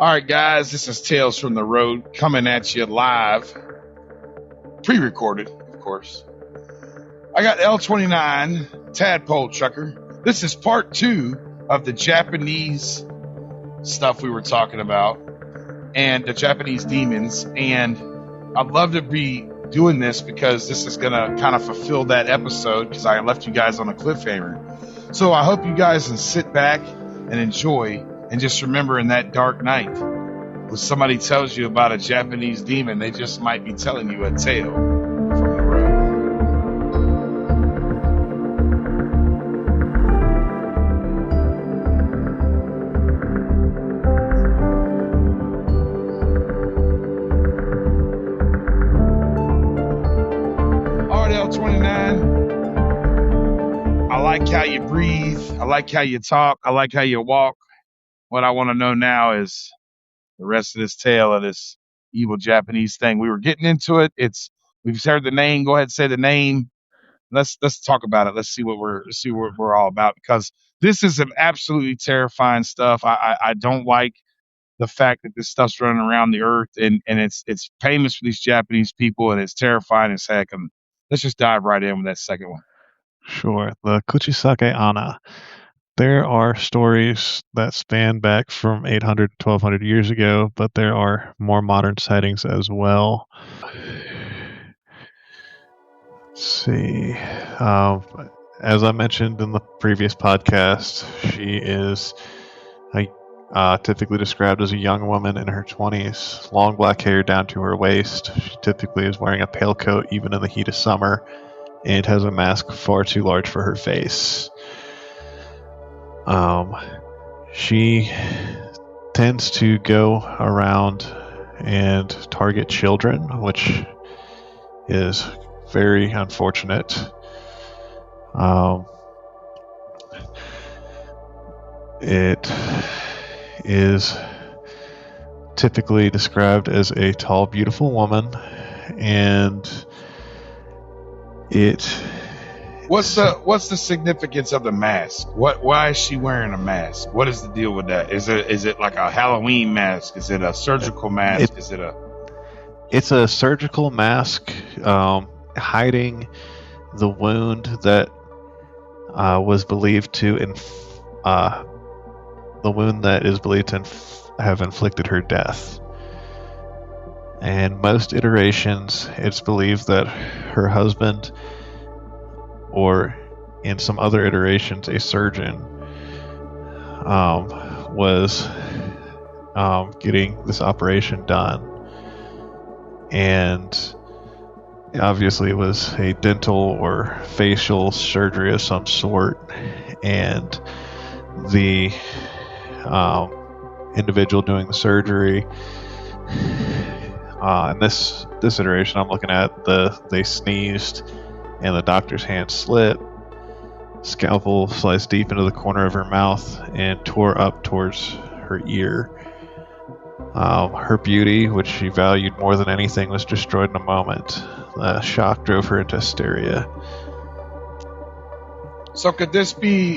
All right, guys, this is Tales from the Road coming at you live, pre-recorded, of course. I got L29, Tadpole Trucker. This is part 2 of the Japanese stuff we were talking about and the Japanese demons. And I'd love to be doing this because this is going to kind of fulfill that episode because I left you guys on a cliffhanger. So I hope you guys can sit back and enjoy. And just remember, in that dark night, when somebody tells you about a Japanese demon, they just might be telling you a tale from the road. All right, L29. I like how you breathe. I like how you talk. I like how you walk. What I want to know now is the rest of this tale of this evil Japanese thing. We were getting into it. We've heard the name. Go ahead and say the name. Let's talk about it. Let's see what we're all about, because this is some absolutely terrifying stuff. I don't like the fact that this stuff's running around the earth and it's famous for these Japanese people, and it's terrifying as heck. And let's just dive right in with that second one. Sure. The Kuchisake Onna. There are stories that span back from 800 to 1200 years ago, but there are more modern sightings as well. Let's see. As I mentioned in the previous podcast, she is typically described as a young woman in her 20s, long black hair down to her waist. She typically is wearing a pale coat even in the heat of summer, and has a mask far too large for her face. She tends to go around and target children, which is very unfortunate. It is typically described as a tall, beautiful woman, and What's the significance of the mask? Why is she wearing a mask? What is the deal with that? Is it like a Halloween mask? Is it a surgical mask? It's a surgical mask hiding the wound that was believed to have inflicted her death. And most iterations, it's believed that her husband, or in some other iterations, a surgeon, was getting this operation done. And obviously it was a dental or facial surgery of some sort. And the individual doing the surgery, in this iteration I'm looking at, they sneezed and the doctor's hand slit, scalpel sliced deep into the corner of her mouth and tore up towards her ear. Her beauty, which she valued more than anything, was destroyed in a moment. The shock drove her into hysteria. So could this be,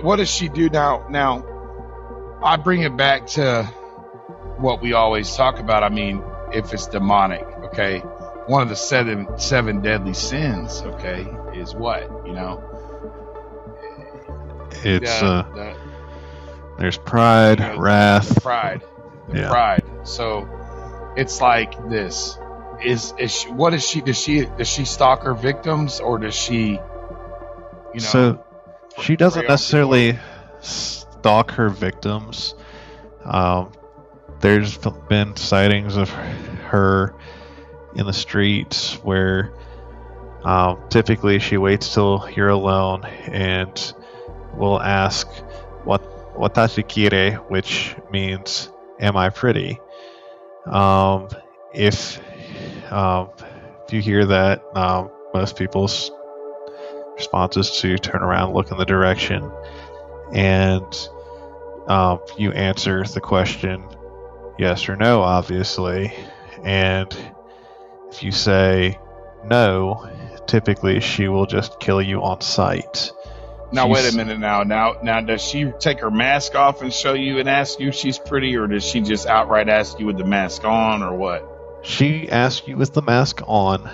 what does she do now? Now, I bring it back to what we always talk about. I mean, if it's demonic, okay? One of the seven deadly sins, okay, is what, It's there's pride, wrath, pride. So it's like this. Is she, what is she? Does she stalk her victims, or does she? So she doesn't necessarily stalk her victims. There's been sightings of her in the streets where typically she waits till you're alone and will ask watashi kire, which means am I pretty? If you hear that, most people's response is to turn around, look in the direction, and you answer the question yes or no, obviously. And if you say no, typically she will just kill you on sight. Now wait a minute. Now, does she take her mask off and show you and ask you if she's pretty, or does she just outright ask you with the mask on, or what? She asks you with the mask on,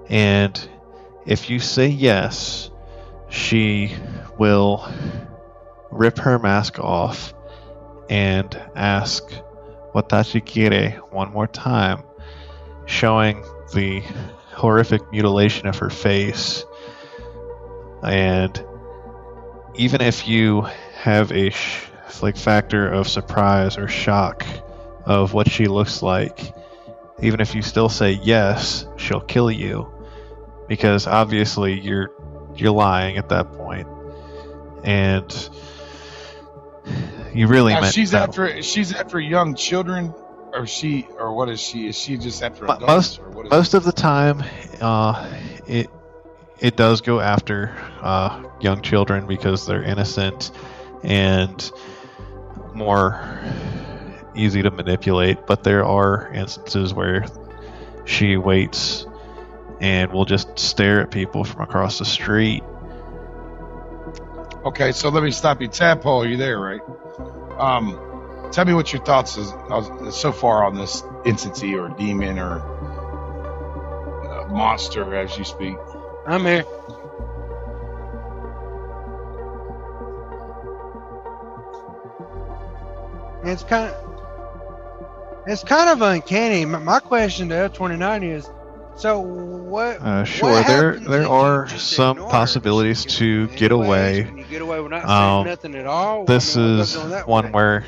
and if you say yes, she will rip her mask off and ask "Watashi kire" one more time, showing the horrific mutilation of her face. And even if you have a factor of surprise or shock of what she looks like, even if you still say yes, she'll kill you, because obviously you're lying at that point, and you really meant she's after young children, or what is she? Is she just after adults? Most of the time, it does go after young children because they're innocent and more easy to manipulate. But there are instances where she waits and will just stare at people from across the street. Okay, so let me stop you. Tadpole, are you there, right? Tell me what your thoughts is so far on this entity or demon or monster, as you speak. I'm here. It's kind of uncanny. My question to F29 is, so what? Sure, what there are some possibilities to get away. Can you get away with not saying nothing at all? This is one where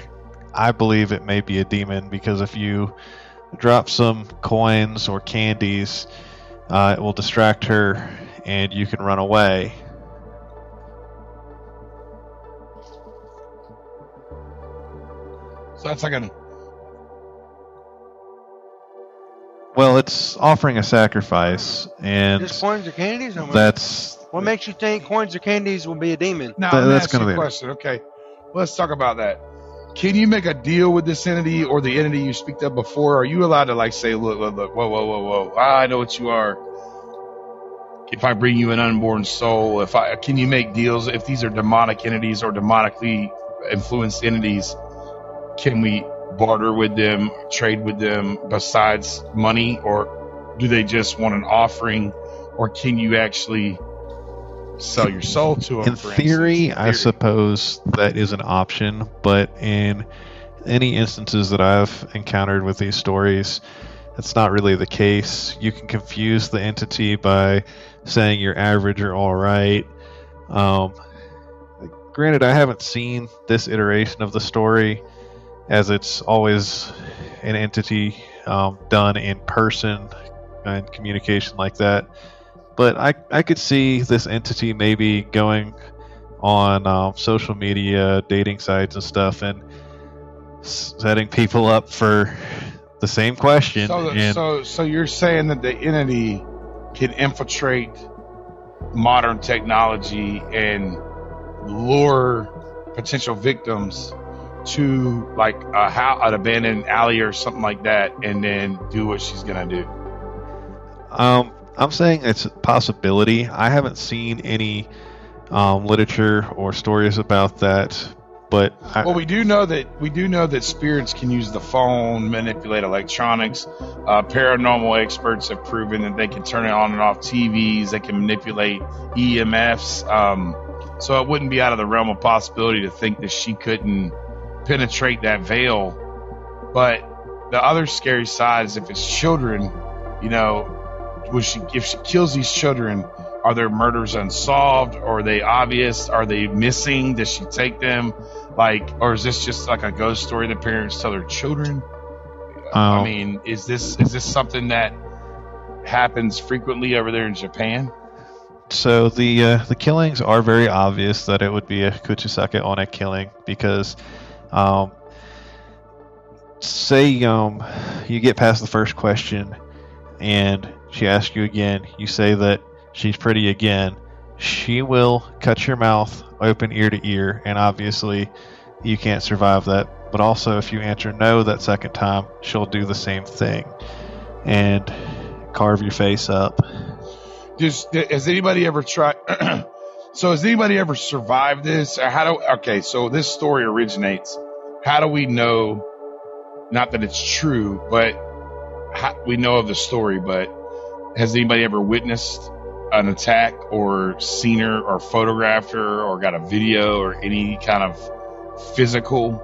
I believe it may be a demon, because if you drop some coins or candies, it will distract her and you can run away. So that's like well, it's offering a sacrifice, and just coins or candies? That's what makes you think coins or candies will be a demon? Now, that's going to be a question. Okay, let's talk about that. Can you make a deal with this entity or the entity you speak of before? Are you allowed to say, look, whoa, I know what you are. If I bring you an unborn soul, can you make deals if these are demonic entities or demonically influenced entities? Can we barter with them, trade with them besides money, or do they just want an offering, or can you actually sell your soul to them? In theory, I suppose that is an option, but in any instances that I've encountered with these stories, it's not really the case. You can confuse the entity by saying you're average or all right. Granted, I haven't seen this iteration of the story, as it's always an entity done in person and communication like that. But I could see this entity maybe going on social media, dating sites and stuff, and setting people up for the same question. So you're saying that the entity can infiltrate modern technology and lure potential victims to like an abandoned alley or something like that, and then do what she's gonna do? I'm saying it's a possibility. I haven't seen any literature or stories about that, but we do know that spirits can use the phone, manipulate electronics. Paranormal experts have proven that they can turn it on and off TVs. They can manipulate EMFs. So it wouldn't be out of the realm of possibility to think that she couldn't penetrate that veil. But the other scary side is if it's children, if she kills these children, are their murders unsolved? Or are they obvious? Are they missing? Does she take them? Or is this just like a ghost story the parents tell their children? I mean, is this something that happens frequently over there in Japan? So the killings are very obvious that it would be a Kuchisake Onna killing, because say you get past the first question and she asks you again, you say that she's pretty again, she will cut your mouth open ear to ear, and obviously you can't survive that. But also, if you answer no that second time, she'll do the same thing and carve your face up. Has anybody ever tried? So has anybody ever survived this? Okay, so this story originates. How do we know? Not that it's true, but we know of the story. But has anybody ever witnessed an attack, or seen her, or photographed her, or got a video, or any kind of physical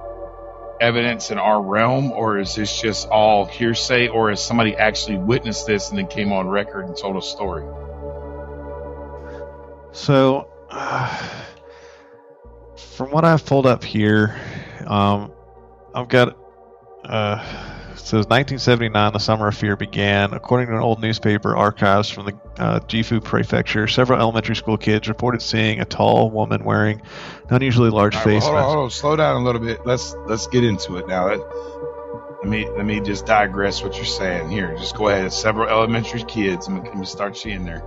evidence in our realm? Or is this just all hearsay? Or has somebody actually witnessed this and then came on record and told a story? So, from what I've pulled up here, I've got, it says 1979, the Summer of Fear began. According to an old newspaper archives from the Gifu Prefecture, several elementary school kids reported seeing a tall woman wearing an unusually large face mask. Hold on, slow down a little bit. Let's get into it now. Let me just digress what you're saying here. Just go ahead. Several elementary kids. Let me start seeing there.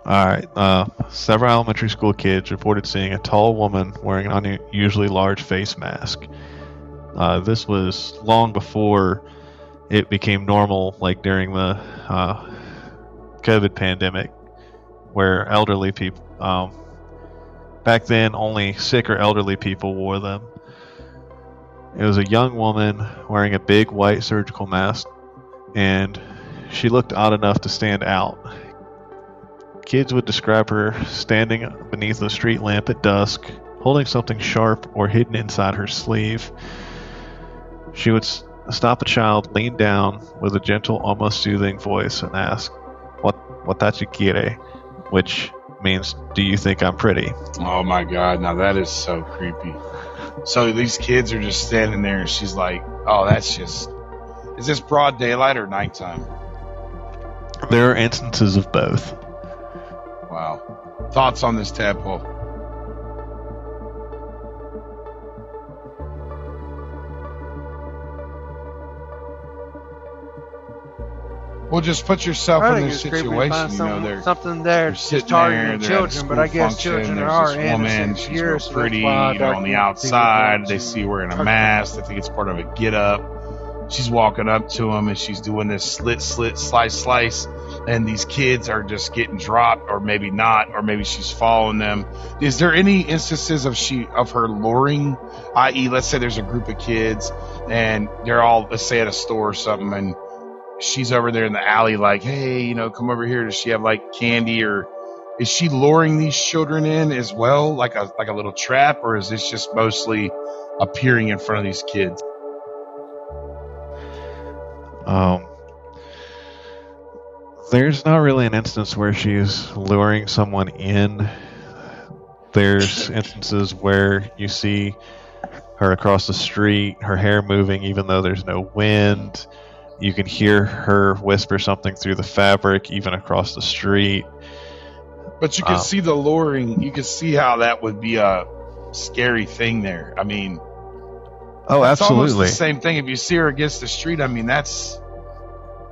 All right. Several elementary school kids reported seeing a tall woman wearing an unusually large face mask. This was long before it became normal, like during the COVID pandemic, where elderly people, back then only sick or elderly people wore them. It was a young woman wearing a big white surgical mask, and she looked odd enough to stand out. Kids would describe her standing beneath a street lamp at dusk, holding something sharp or hidden inside her sleeve. She would stop a child, lean down with a gentle, almost soothing voice, and ask, "What tachi quiere?" which means, "Do you think I'm pretty?" Oh my God! Now that is so creepy. So these kids are just standing there, and she's like, "Oh, that's just." Is this broad daylight or nighttime? There are instances of both. Wow. Thoughts on this tadpole? Well, just put yourself in this situation. You know, they're something there. They're sitting targeting there. children, but I guess children are There's this woman. She's real pretty. You know, on the outside, they see her wearing a mask. I think it's part of a get up. She's walking up to him, and she's doing this slit, slice, and these kids are just getting dropped, or maybe not, or maybe she's following them. Is there any instances of her luring, i.e., let's say there's a group of kids, and they're all, let's say, at a store or something, and she's over there in the alley, like, hey, you know, come over here. Does she have like candy, or is she luring these children in as well, like a little trap, or is this just mostly appearing in front of these kids? There's not really an instance where she's luring someone in. There's instances where you see her across the street, her hair moving even though there's no wind. You can hear her whisper something through the fabric even across the street. But you can see the luring. You can see how that would be a scary thing there. I mean, oh, it's absolutely. almost the same thing. If you see her against the street, I mean, that's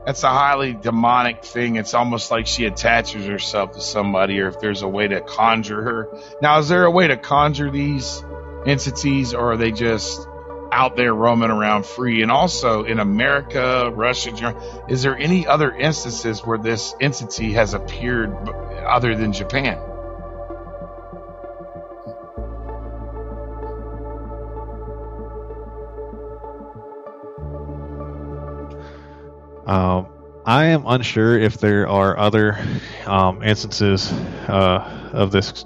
a highly demonic thing. It's almost like she attaches herself to somebody, or if there's a way to conjure her. Now, is there a way to conjure these entities, or are they just out there roaming around free? And also in America, Russia, Germany, is there any other instances where this entity has appeared other than Japan? I am unsure if there are other instances of this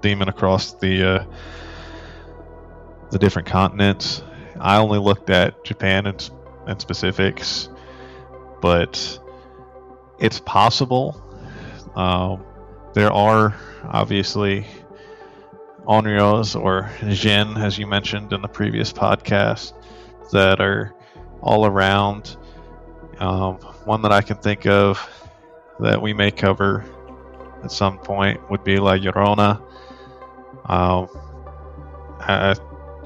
demon across the different continents. I only looked at Japan and specifics, but it's possible. There are obviously onryos, or jin, as you mentioned in the previous podcast, that are all around. One that I can think of that we may cover at some point would be La Llorona. I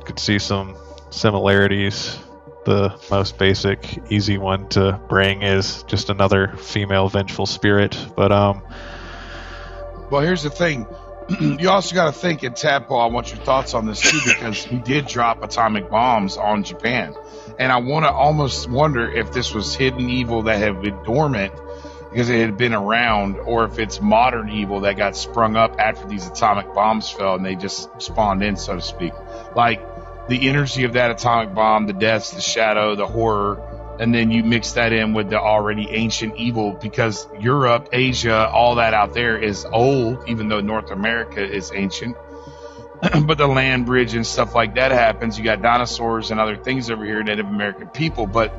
could see some similarities. The most basic, easy one to bring is just another female vengeful spirit. But well, here's the thing. you also got to think, in Tadpole, I want your thoughts on this too, because we did drop atomic bombs on Japan. And I want to almost wonder if this was hidden evil that had been dormant because it had been around, or if it's modern evil that got sprung up after these atomic bombs fell and they just spawned in, so to speak. Like the energy of that atomic bomb, the deaths, the shadow, the horror, and then you mix that in with the already ancient evil, because Europe, Asia, all that out there is old, even though North America is ancient. But the land bridge and stuff like that happens. You got dinosaurs and other things over here, Native American people. But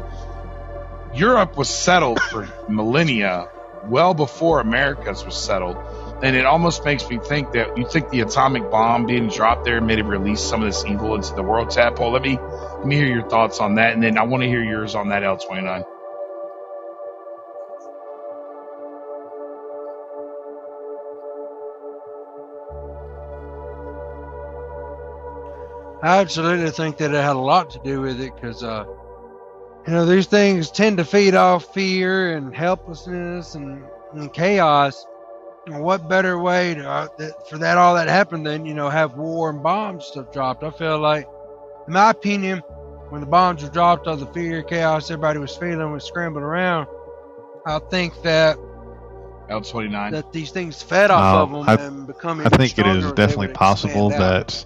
Europe was settled for millennia, well before America's was settled. And it almost makes me think that you think the atomic bomb being dropped there made it release some of this evil into the world. Tadpole, let me hear your thoughts on that, and then I want to hear yours on that L29. I absolutely think that it had a lot to do with it, because these things tend to feed off fear and helplessness and chaos. What better way to, for that all that happened than have war and bombs stuff dropped? I feel like, in my opinion, when the bombs were dropped, all the fear, chaos everybody was feeling was scrambling around. I think that L29 that these things fed off of them and becoming. I think it is definitely possible that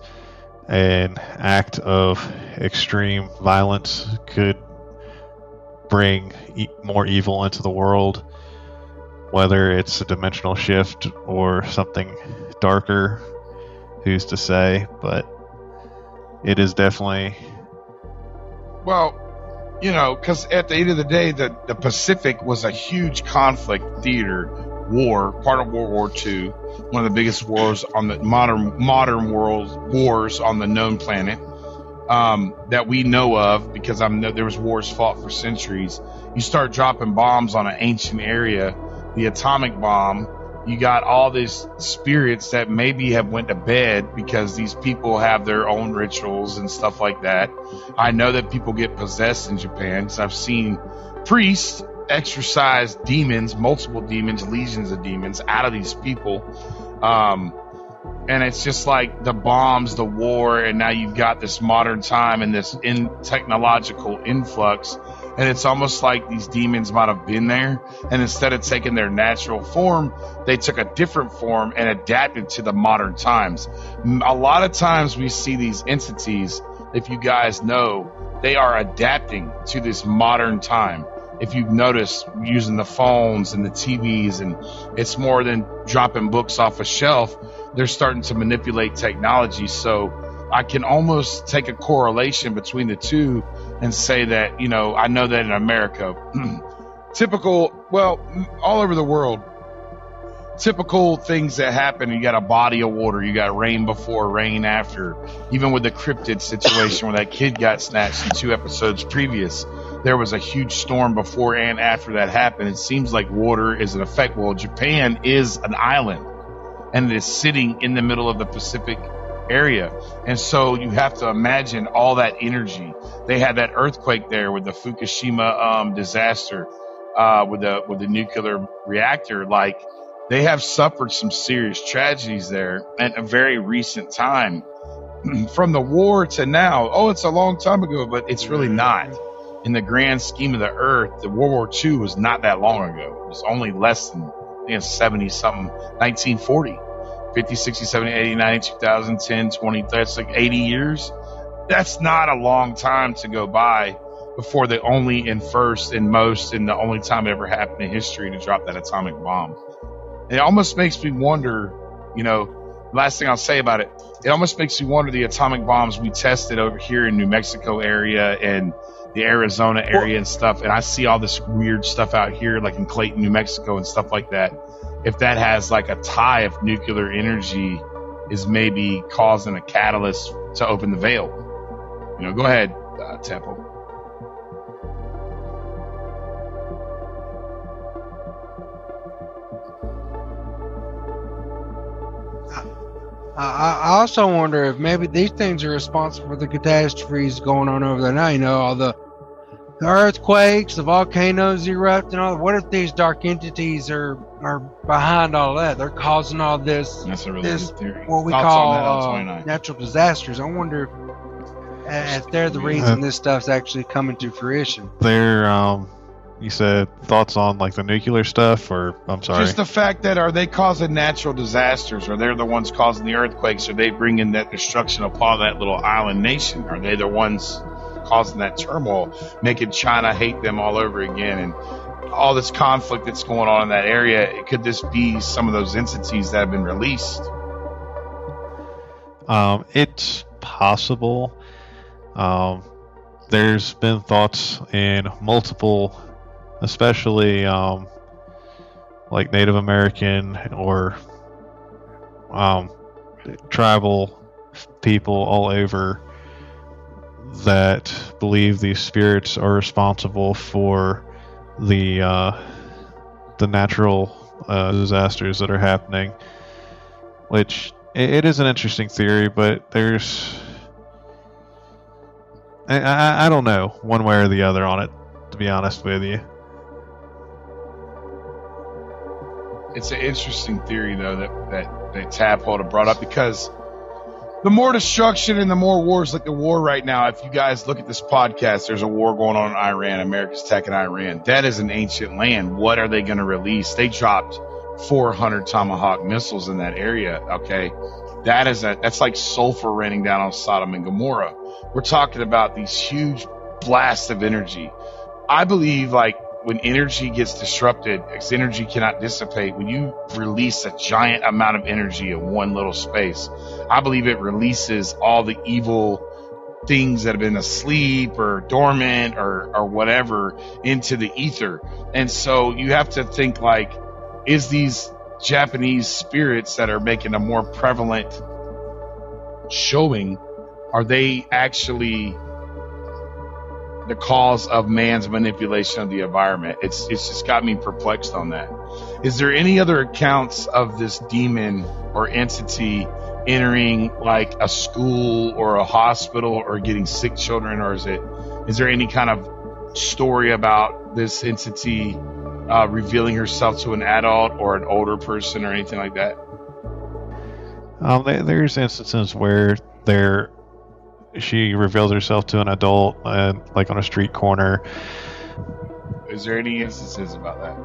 an act of extreme violence could bring more evil into the world, whether it's a dimensional shift or something darker, who's to say? But it is definitely... Well, because at the end of the day, the Pacific was a huge conflict theater, war, part of World War II, one of the biggest wars on the modern world, wars on the known planet that we know of, because there was wars fought for centuries. You start dropping bombs on an ancient area, the atomic bomb, you got all these spirits that maybe have went to bed because these people have their own rituals and stuff like that. I know that people get possessed in Japan, because I've seen priests exorcise demons, multiple demons, legions of demons out of these people. And it's just like the bombs, the war, and now you've got this modern time and this technological influx. And it's almost like these demons might have been there, and instead of taking their natural form, they took a different form and adapted to the modern times. A lot of times we see these entities, if you guys know, they are adapting to this modern time. If you've noticed, using the phones and the TVs, and it's more than dropping books off a shelf, they're starting to manipulate technology. So I can almost take a correlation between the two and say that, I know that in America, all over the world, typical things that happen, you got a body of water, you got rain before, rain after. Even with the cryptid situation where that kid got snatched in 2 episodes previous, there was a huge storm before and after that happened. It seems like water is an effect. Well, Japan is an island, and it is sitting in the middle of the Pacific area, and so you have to imagine all that energy. They had that earthquake there with the Fukushima disaster, with the nuclear reactor. Like, they have suffered some serious tragedies there at a very recent time. From the war to now, it's a long time ago, but it's really not. In the grand scheme of the earth, the World War II was not that long ago. It was only less than, 70 something, 1940. 50, 60, 70, 80, 90, 2010, 20, that's like 80 years. That's not a long time to go by before the only and first and most and the only time it ever happened in history to drop that atomic bomb. It almost makes me wonder, last thing I'll say about it, it almost makes me wonder the atomic bombs we tested over here in New Mexico area and the Arizona area and stuff, and I see all this weird stuff out here, like in Clayton, New Mexico and stuff like that. If that has like a tie of nuclear energy is maybe causing a catalyst to open the veil. Go ahead, Tadpole. I also wonder if maybe these things are responsible for the catastrophes going on over there now. All the earthquakes, the volcanoes erupting. What if these dark entities are are behind all that. They're causing all this. That's a really good theory. What we Thoughts call on that, L29? natural disasters. I wonder if they're the reason this stuff's actually coming to fruition. They're you said thoughts on like the nuclear stuff, or I'm sorry, Just the fact that are they causing natural disasters? Are they the ones causing the earthquakes? Are they bringing that destruction upon that little island nation? Are they the ones causing that turmoil, making China hate them all over again, and all this conflict that's going on in that area? Could this be some of those entities that have been released? It's possible. There's been thoughts in multiple, especially like Native American or tribal people all over that believe these spirits are responsible for the natural disasters that are happening, which it is an interesting theory, but there's I don't know one way or the other on it, to be honest with you. It's an interesting theory, though, that Tadpole brought up, because the more destruction and the more wars, like the war right now, if you guys look at this podcast, there's a war going on in Iran. America's attacking Iran. That is an ancient land. What are they going to release? They dropped 400 Tomahawk missiles in that area. Okay. That's like sulfur raining down on Sodom and Gomorrah. We're talking about these huge blasts of energy. I believe, like, when energy gets disrupted, because energy cannot dissipate, when you release a giant amount of energy in one little space, I believe it releases all the evil things that have been asleep or dormant or whatever into the ether. And so you have to think, like, is these Japanese spirits that are making a more prevalent showing, are they actually the cause of man's manipulation of the environment? It's just got me perplexed on that. Is there any other accounts of this demon or entity entering like a school or a hospital or getting sick children, or is there any kind of story about this entity revealing herself to an adult or an older person or anything like that? There's instances where she reveals herself to an adult, like on a street corner. Is there any instances about that?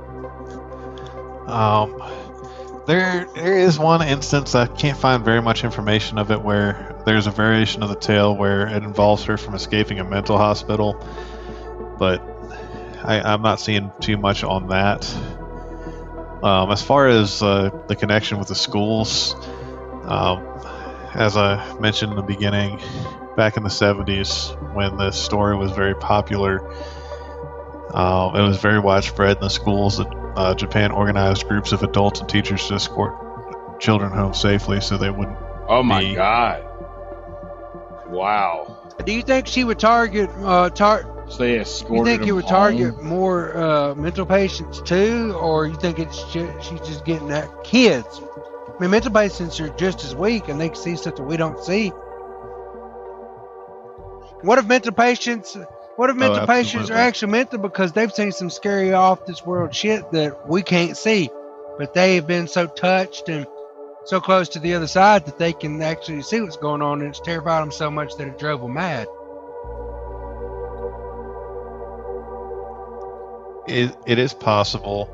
There is one instance, I can't find very much information of it, where there's a variation of the tale where it involves her from escaping a mental hospital, but I'm not seeing too much on that. As far as the connection with the schools, as I mentioned in the beginning, back in the 70s, when this story was very popular, it was very widespread in the schools that Japan organized groups of adults and teachers to escort children home safely so they wouldn't. Oh my God. Wow. Do you think she would target So they escorted you think it would home? target more mental patients too, or you think she's just getting at kids? I mean, mental patients are just as weak, and they can see stuff that we don't see. What if mental patients are actually mental because they've seen some scary off this world shit that we can't see, but they have been so touched and so close to the other side that they can actually see what's going on, and it's terrified them so much that it drove them mad. It is possible,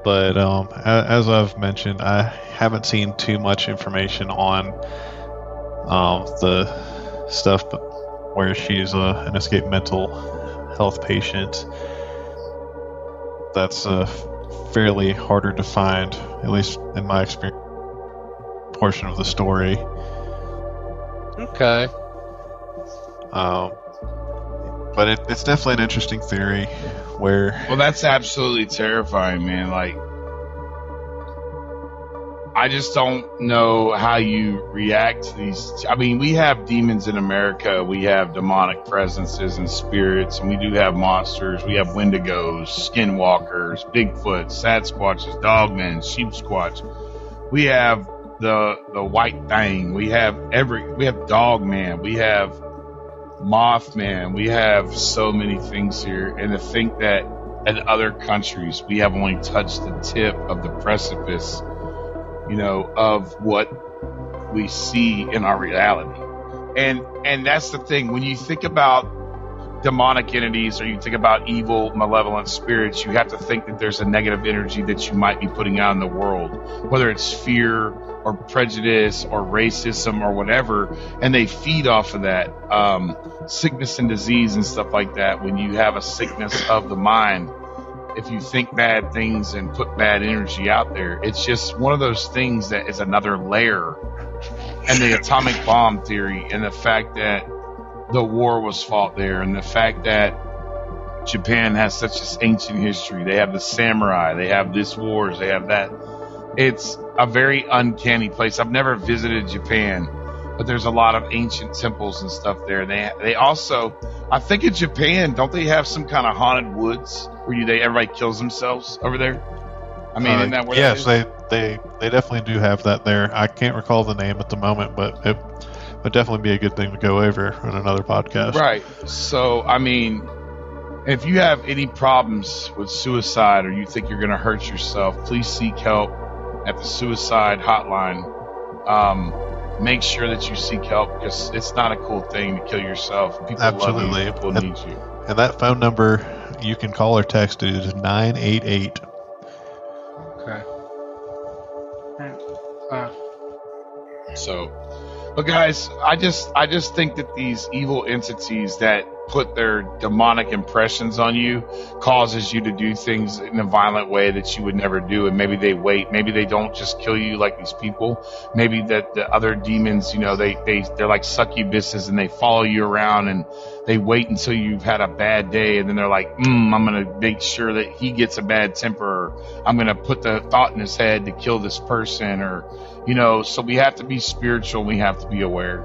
but as I've mentioned, I haven't seen too much information on the stuff where she's an escaped mental health patient. That's fairly harder to find, at least in my experience, portion of the story. Okay. But it's definitely an interesting theory where... Well, that's absolutely terrifying, man. Like, I just don't know how you react to these. I mean, we have demons in America. We have demonic presences and spirits, and we do have monsters. We have Wendigos, skinwalkers, Bigfoot, Sasquatches, Dogmen, Sheepsquatch. We have the White Thing. We have Dogman. We have Mothman. We have so many things here, and to think that in other countries, we have only touched the tip of the precipice, of what we see in our reality. And that's the thing. When you think about demonic entities, or you think about evil, malevolent spirits, you have to think that there's a negative energy that you might be putting out in the world, whether it's fear or prejudice or racism or whatever, and they feed off of that. Sickness and disease and stuff like that. When you have a sickness of the mind, if you think bad things and put bad energy out there, it's just one of those things that is another layer. And the atomic bomb theory, and the fact that the war was fought there, and the fact that Japan has such an ancient history. They have the samurai, they have this wars, they have that. It's a very uncanny place. I've never visited Japan, but there's a lot of ancient temples and stuff there. They also, I think in Japan, don't they have some kind of haunted woods where everybody kills themselves over there? I mean, isn't that where yes, that is? they definitely do have that there. I can't recall the name at the moment, but it would definitely be a good thing to go over on another podcast. Right. So, I mean, if you have any problems with suicide, or you think you're going to hurt yourself, please seek help at the suicide hotline. Make sure that you seek help, because it's not a cool thing to kill yourself. People Absolutely. love you. People need you. And that phone number you can call or text is 988. Okay. So, but guys, I just think that these evil entities that put their demonic impressions on you causes you to do things in a violent way that you would never do. And maybe they wait. Maybe they don't just kill you like these people. Maybe that the other demons, they're like succubuses, and they follow you around, and they wait until you've had a bad day, and then they're like, I'm going to make sure that he gets a bad temper, or I'm going to put the thought in his head to kill this person, or, so we have to be spiritual. We have to be aware.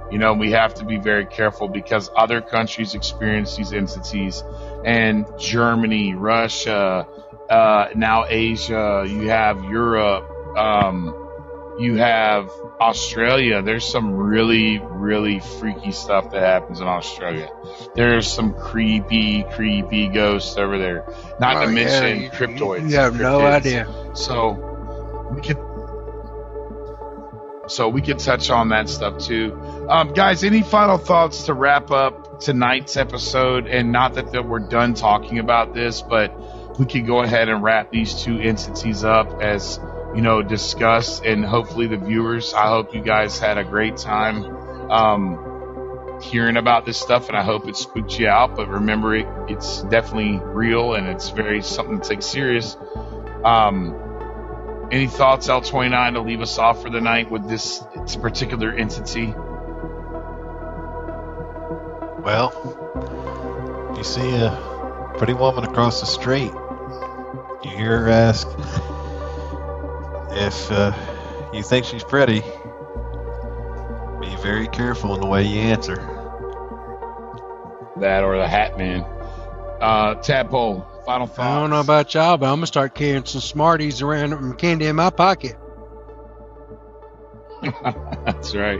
We have to be very careful, because other countries experience these entities, and Germany, Russia, now Asia, you have Europe, you have Australia. There's some really, really freaky stuff that happens in Australia. There's some creepy ghosts over there. Not to mention cryptoids. You have no idea. So we could touch on that stuff too. Guys, any final thoughts to wrap up tonight's episode? And not that we're done talking about this, but we could go ahead and wrap these two entities up as, discussed. And hopefully the viewers, I hope you guys had a great time hearing about this stuff, and I hope it spooked you out. But remember, it's definitely real, and it's very something to take serious. Any thoughts, L29, to leave us off for the night with this particular entity? Well, if you see a pretty woman across the street, you hear her ask if you think she's pretty, be very careful in the way you answer. That or the Hat Man. Tadpole, final thoughts? I don't know about y'all, but I'm going to start carrying some Smarties around and candy in my pocket. That's right.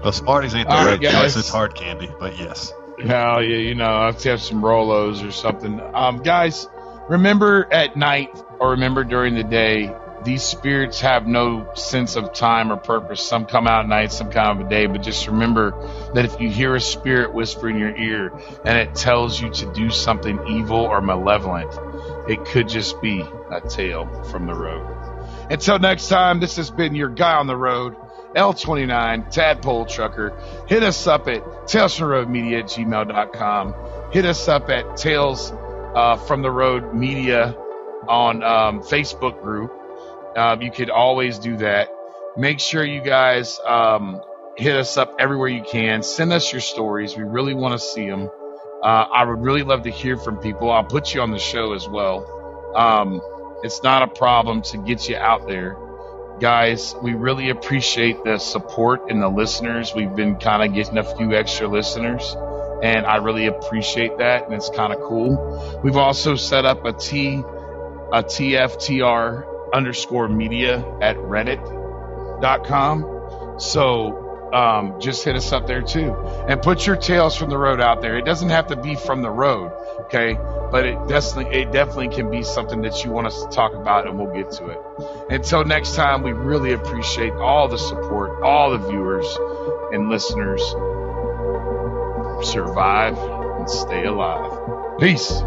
Well, Smarties ain't the right choice. It's hard candy, but yes. Hell yeah, I have to have some Rolos or something. Guys, remember at night, or remember during the day, these spirits have no sense of time or purpose. Some come out at night, some come out of a day. But just remember that if you hear a spirit whisper in your ear and it tells you to do something evil or malevolent, it could just be a tale from the road. Until next time, this has been your guy on the road, L29, Tadpole Trucker. Hit us up at talesfromtheroadmedia@gmail.com. Hit us up at Tales from the Road Media on Facebook group. You could always do that. Make sure you guys hit us up everywhere you can. Send us your stories. We really want to see them. I would really love to hear from people. I'll put you on the show as well. It's not a problem to get you out there. Guys, we really appreciate the support and the listeners. We've been kind of getting a few extra listeners, and I really appreciate that, and it's kind of cool. We've also set up a TFTR _ media at reddit.com. So just hit us up there too. And put your tales from the road out there. It doesn't have to be from the road, okay? But it definitely can be something that you want us to talk about, and we'll get to it. Until next time, we really appreciate all the support, all the viewers and listeners. Survive and stay alive. Peace.